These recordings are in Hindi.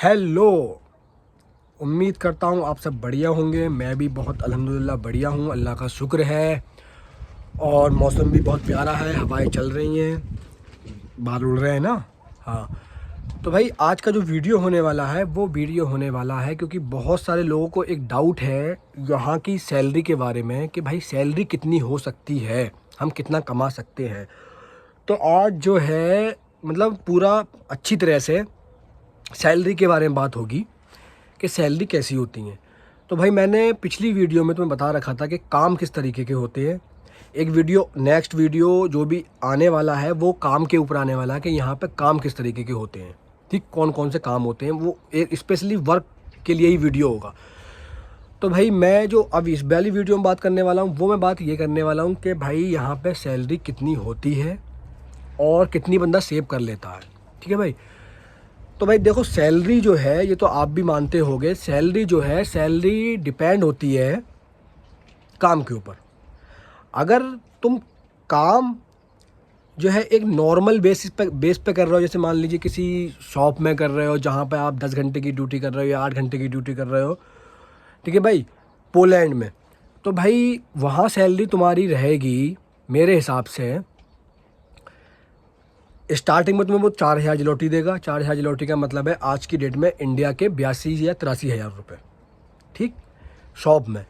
हेलो। उम्मीद करता हूँ आप सब बढ़िया होंगे। मैं भी बहुत अल्हम्दुलिल्लाह बढ़िया हूँ, अल्लाह का शुक्र है। और मौसम भी बहुत प्यारा है, हवाएं चल रही हैं, बाल उड़ रहे हैं ना। हाँ, तो भाई आज का जो वीडियो होने वाला है वो वीडियो होने वाला है क्योंकि बहुत सारे लोगों को एक डाउट है यहाँ की सैलरी के बारे में कि भाई सैलरी कितनी हो सकती है, हम कितना कमा सकते हैं। तो आज जो है मतलब पूरा अच्छी तरह से सैलरी के बारे में बात होगी कि सैलरी कैसी होती हैं। तो भाई मैंने पिछली वीडियो में तुम्हें बता रखा था कि काम किस तरीके के होते हैं। एक वीडियो, नेक्स्ट वीडियो जो भी आने वाला है वो काम के ऊपर आने वाला है कि यहाँ पे काम किस तरीके के होते हैं, ठीक, कौन कौन से काम होते हैं, वो एक स्पेशली वर्क के लिए ही वीडियो होगा। तो भाई मैं जो अब इस वाली वीडियो में बात करने वाला हूँ वो मैं बात ये करने वाला हूँ कि भाई यहाँ पे सैलरी कितनी होती है और कितनी बंदा सेव कर लेता है। ठीक है भाई। तो भाई देखो, सैलरी जो है ये तो आप भी मानते होगे, सैलरी जो है सैलरी डिपेंड होती है काम के ऊपर। अगर तुम काम जो है एक नॉर्मल बेस पे कर रहे हो, जैसे मान लीजिए किसी शॉप में कर रहे हो जहाँ पे आप 10 घंटे की ड्यूटी कर रहे हो या 8 घंटे की ड्यूटी कर रहे हो, ठीक है भाई, पोलैंड में, तो भाई वहाँ सैलरी तुम्हारी रहेगी मेरे हिसाब से स्टार्टिंग में तुम्हें वो 4,000 जलोटी देगा। 4,000 जलोटी का मतलब है आज की डेट में इंडिया के 82 या 83,000 रुपये, ठीक, शॉप में।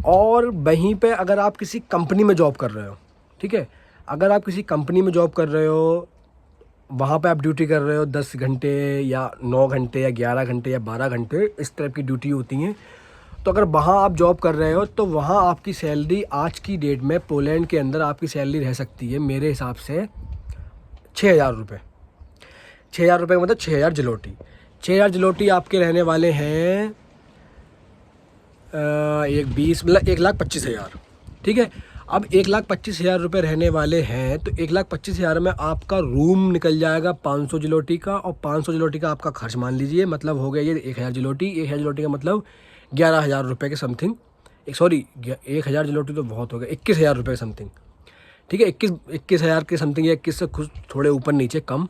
और वहीं पे अगर आप किसी कंपनी में जॉब कर रहे हो, ठीक है, अगर आप किसी कंपनी में जॉब कर रहे हो, वहाँ पे आप ड्यूटी कर रहे हो 10 घंटे या 9 घंटे या 11 घंटे या 12 घंटे, इस टाइप की ड्यूटी होती हैं। तो अगर वहाँ आप जॉब कर रहे हो तो वहाँ आपकी सैलरी आज की डेट में पोलैंड के अंदर आपकी सैलरी रह सकती है मेरे हिसाब से 6,000 रुपये। 6,000 रुपये का मतलब 6,000 जलोटी। 6,000 जलोटी आपके रहने वाले हैं एक 20 मतलब 1,25,000, ठीक है। अब 1,25,000 रुपये रहने वाले हैं तो 1,25,000 में आपका रूम निकल जाएगा 500 जलोटी का, और 500 जलोटी का आपका खर्च मान लीजिए, मतलब हो गया ये 1,000 जलोटी। 1,000 जलोटी का मतलब 11,000 रुपये के समथिंग, सॉरी 1,000 जलोटी तो बहुत हो गया, 21,000 रुपये समथिंग, ठीक है, 21,000 के समथिंग या 21 से कुछ थोड़े ऊपर नीचे कम,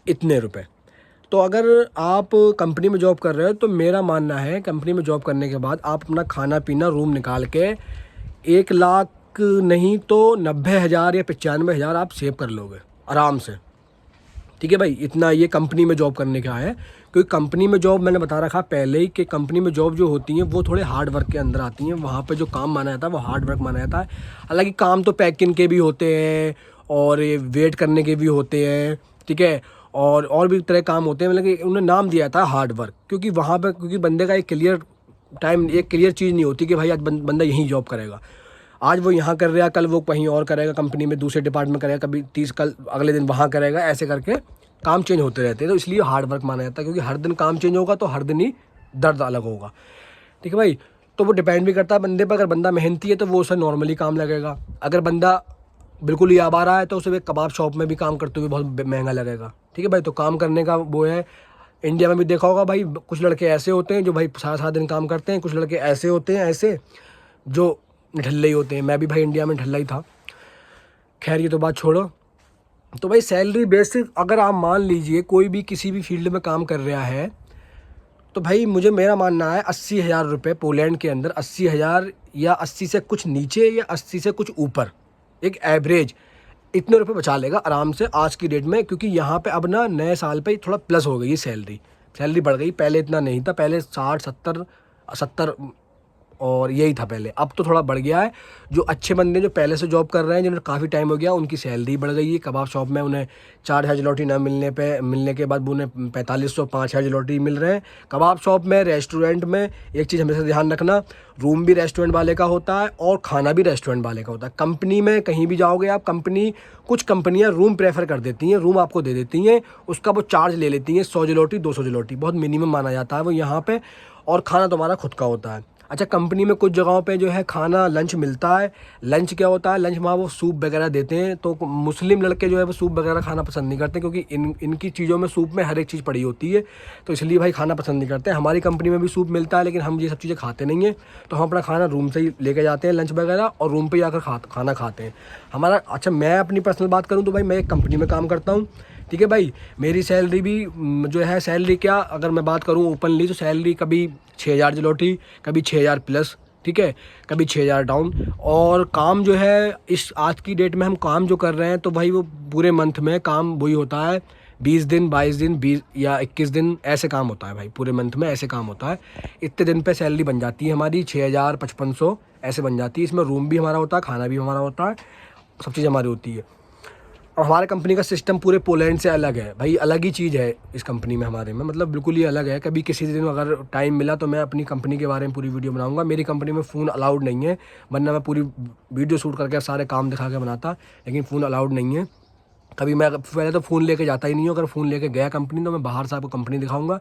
इतने रुपए। तो अगर आप कंपनी में जॉब कर रहे हो तो मेरा मानना है कंपनी में जॉब करने के बाद आप अपना खाना पीना रूम निकाल के 1,00,000 नहीं तो 90,000 या 95,000 आप सेव कर लोगे आराम से। ठीक है भाई, इतना ये कंपनी में जॉब करने का है। क्योंकि कंपनी में जॉब मैंने बता रखा पहले ही कि कंपनी में जॉब जो होती हैं वो थोड़े हार्ड वर्क के अंदर आती हैं। वहाँ पे जो काम माना जाता है वो हार्ड वर्क माना जाता है। हालांकि काम तो पैकिंग के भी होते हैं और वेट करने के भी होते हैं, ठीक है, और भी तरह काम होते हैं, मतलब कि उन्हें नाम दिया जाता है हार्ड वर्क। क्योंकि वहाँ पर क्योंकि बंदे का एक क्लियर टाइम, एक क्लियर चीज़ नहीं होती कि भाई आज बंदा यहीं जॉब करेगा, आज वो यहाँ कर रहा है, कल वो कहीं और करेगा, कंपनी में दूसरे डिपार्टमेंट करेगा, कभी 30 कल अगले दिन वहाँ करेगा, ऐसे करके काम चेंज होते रहते हैं। तो इसलिए हार्ड वर्क माना जाता है, क्योंकि हर दिन काम चेंज होगा तो हर दिन ही दर्द अलग होगा। ठीक है भाई। तो वो डिपेंड भी करता है बंदे पर। अगर बंदा मेहनती है तो वो उसे नॉर्मली काम लगेगा। अगर बंदा बिल्कुल ही आवारा है तो उसे एक कबाब शॉप में भी काम करते हुए बहुत महंगा लगेगा। ठीक है भाई। तो काम करने का वो है। इंडिया में भी देखा होगा भाई, कुछ लड़के ऐसे होते हैं जो भाई सारा सारा दिन काम करते हैं, कुछ लड़के ऐसे होते हैं ऐसे जो निठल्ले ही होते हैं। मैं भी भाई इंडिया में निठल्ला ही था। खैर ये तो बात छोड़ो। तो भाई सैलरी बेसिक अगर आप मान लीजिए कोई भी किसी भी फील्ड में काम कर रहा है तो भाई मुझे मेरा मानना है 80,000 रुपये पोलैंड के अंदर, 80,000 या 80 से कुछ नीचे या 80 से कुछ ऊपर, एक एवरेज इतने रुपए बचा लेगा आराम से आज की डेट में। क्योंकि यहाँ पे अब ना नए साल पे थोड़ा प्लस हो गई सैलरी बढ़ गई। पहले इतना नहीं था, पहले 60-70 और यही था पहले। अब तो थोड़ा बढ़ गया है। जो अच्छे बंदे जो पहले से जॉब कर रहे हैं, जिन्हें काफ़ी टाइम हो गया, उनकी सैलरी बढ़ गई है। कबाब शॉप में उन्हें 4,000 जलोटी न मिलने के बाद उन्हें 4,500 5,000 जलोटी मिल रहे हैं कबाब शॉप में। रेस्टोरेंट में एक चीज़ हमेशा ध्यान रखना, रूम भी रेस्टोरेंट वाले का होता है और खाना भी रेस्टोरेंट वाले का होता है। कंपनी में कहीं भी जाओगे आप, कुछ कंपनियां रूम प्रेफर कर देती हैं, रूम आपको दे देती हैं, उसका वो चार्ज ले लेती हैं 100 जलोटी 200 जलोटी, बहुत मिनिमम माना जाता है वो यहाँ पे। और खाना तुम्हारा खुद का होता है। अच्छा, कंपनी में कुछ जगहों पे जो है खाना लंच मिलता है। लंच क्या होता है, लंच में वो सूप वगैरह देते हैं। तो मुस्लिम लड़के जो है वो सूप वगैरह खाना पसंद नहीं करते, क्योंकि इनकी चीज़ों में सूप में हर एक चीज़ पड़ी होती है, तो इसलिए भाई खाना पसंद नहीं करते। हमारी कंपनी में भी सूप मिलता है, लेकिन हम ये सब चीज़ें खाते नहीं हैं। तो हम अपना खाना रूम से ही लेके जाते हैं, लंच वगैरह, और रूम पर ही आकर खाना खाते हैं हमारा। अच्छा, मैं अपनी पर्सनल बात करूँ तो भाई मैं एक कंपनी में काम करता हूँ, ठीक है भाई। मेरी सैलरी भी जो है, सैलरी क्या अगर मैं बात करूँ ओपनली, तो सैलरी कभी 6,000 जलोटी, कभी 6,000 प्लस, ठीक है, कभी 6,000 डाउन। और काम जो है इस आज की डेट में हम काम जो कर रहे हैं, तो भाई वो पूरे मंथ में काम वही होता है 20 दिन, 22 दिन, 20 या 21 दिन, ऐसे काम होता है भाई, पूरे मंथ में ऐसे काम होता है। इतने दिन पे सैलरी बन जाती है हमारी 6,000, 5,500 ऐसे बन जाती है। इसमें रूम भी हमारा होता है, खाना भी हमारा होता है, सब चीज़ हमारी होती है। और हमारे कंपनी का सिस्टम पूरे पोलैंड से अलग है भाई, अलग ही चीज़ है इस कंपनी में हमारे में, मतलब बिल्कुल ही अलग है। कभी किसी दिन अगर टाइम मिला तो मैं अपनी कंपनी के बारे में पूरी वीडियो बनाऊंगा। मेरी कंपनी में फ़ोन अलाउड नहीं है, वरना मैं पूरी वीडियो शूट करके सारे काम दिखा के बनाता, लेकिन फ़ोन अलाउड नहीं है। कभी मैं पहले तो फ़ोन लेके जाता ही नहीं हूँ, अगर फ़ोन लेके गया कंपनी तो मैं बाहर से आपको कंपनी दिखाऊंगा।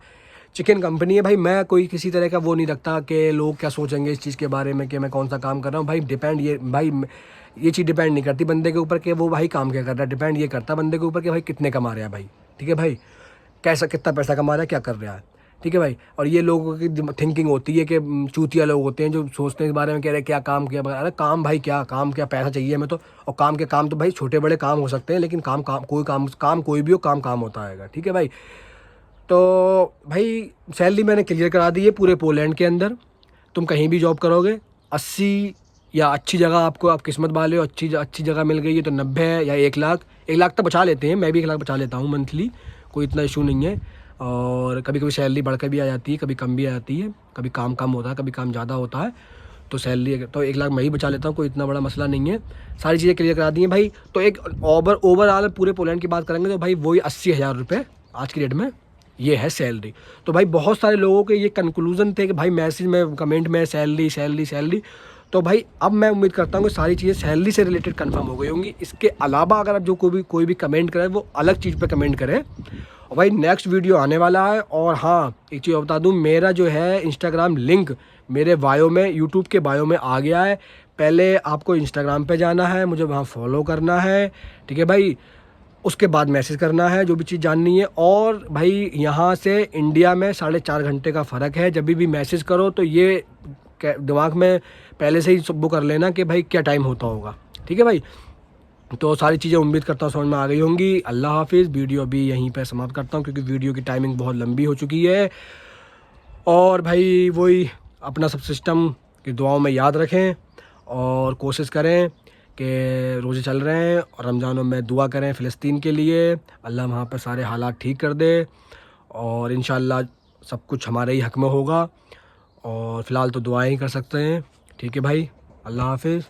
चिकन कंपनी है भाई, मैं कोई किसी तरह का वो नहीं रखता कि लोग क्या सोचेंगे इस चीज़ के बारे में कि मैं कौन सा काम कर रहा हूँ। भाई डिपेंड ये चीज़ डिपेंड नहीं करती बंदे के ऊपर कि वो भाई काम क्या कर रहा है, डिपेंड ये करता है बंदे के ऊपर कि भाई कितने कमा रहा है भाई, ठीक है भाई, कैसा कितना पैसा कमा रहा है, क्या कर रहा है, ठीक है भाई। और ये लोगों की थिंकिंग होती है कि चूतिया लोग होते हैं जो सोचते हैं इस बारे में, कह रहे हैं क्या काम किया, अरे काम भाई क्या काम, क्या पैसा चाहिए हमें तो। और काम तो भाई छोटे बड़े काम हो सकते हैं, लेकिन काम कोई भी हो, काम होता है, ठीक है भाई। तो भाई सैलरी मैंने क्लियर करा दी है पूरे पोलैंड के अंदर। तुम कहीं भी जॉब करोगे 80, या अच्छी जगह आपको, आप किस्मत वाले हो, अच्छी जगह मिल गई है तो 90 है या 1 लाख, 1 लाख तक बचा लेते हैं, मैं भी 1 लाख बचा लेता हूँ मंथली, कोई इतना इशू नहीं है। और कभी कभी सैलरी बढ़ कर भी आ जाती है, कभी कम भी आ जाती है, कभी काम कम होता है, कभी काम ज़्यादा होता है, तो सैलरी तो 1 लाख मैं ही बचा लेता हूँ, कोई इतना बड़ा मसला नहीं है। सारी चीज़ें क्लियर करा दी हैं भाई। तो एक ओवरऑल पूरे पोलैंड की बात करेंगे तो भाई वही 80,000 रुपये आज की डेट में ये है सैलरी। तो भाई बहुत सारे लोगों के ये कंक्लूजन थे कि भाई मैसेज में, कमेंट में सैलरी सैलरी सैलरी। तो भाई अब मैं उम्मीद करता हूँ कि सारी चीज़ें सैलरी से रिलेटेड कंफर्म हो गई होंगी। इसके अलावा अगर आप जो कोई भी कमेंट करे वो अलग चीज़ पे कमेंट करें। और भाई नेक्स्ट वीडियो आने वाला है। और हाँ, एक चीज़ बता दूँ, मेरा जो है इंस्टाग्राम लिंक मेरे बायो में, यूट्यूब के बायो में आ गया है। पहले आपको इंस्टाग्राम पे जाना है, मुझे वहाँ फॉलो करना है, ठीक है भाई। उसके बाद मैसेज करना है जो भी चीज़ जाननी है। और भाई यहाँ से इंडिया में 4.5 घंटे का फ़र्क है। जब भी मैसेज करो तो ये दिमाग में पहले से ही सब कर लेना कि भाई क्या टाइम होता होगा, ठीक है भाई। तो सारी चीज़ें उम्मीद करता हूँ समझ में आ गई होंगी। अल्लाह हाफिज़। वीडियो अभी यहीं पर समाप्त करता हूँ क्योंकि वीडियो की टाइमिंग बहुत लंबी हो चुकी है। और भाई वही अपना सब सिस्टम की दुआओं में याद रखें और कोशिश करें कि रोज़े चल रहे हैं और रमज़ानों में दुआ करें फ़िलिस्तीन के लिए, अल्लाह वहाँ पर सारे हालात ठीक कर दे और इंशाअल्लाह सब कुछ हमारे ही हक़ में होगा। और फ़िलहाल तो दुआएं ही कर सकते हैं, ठीक है भाई। अल्लाह हाफिज़।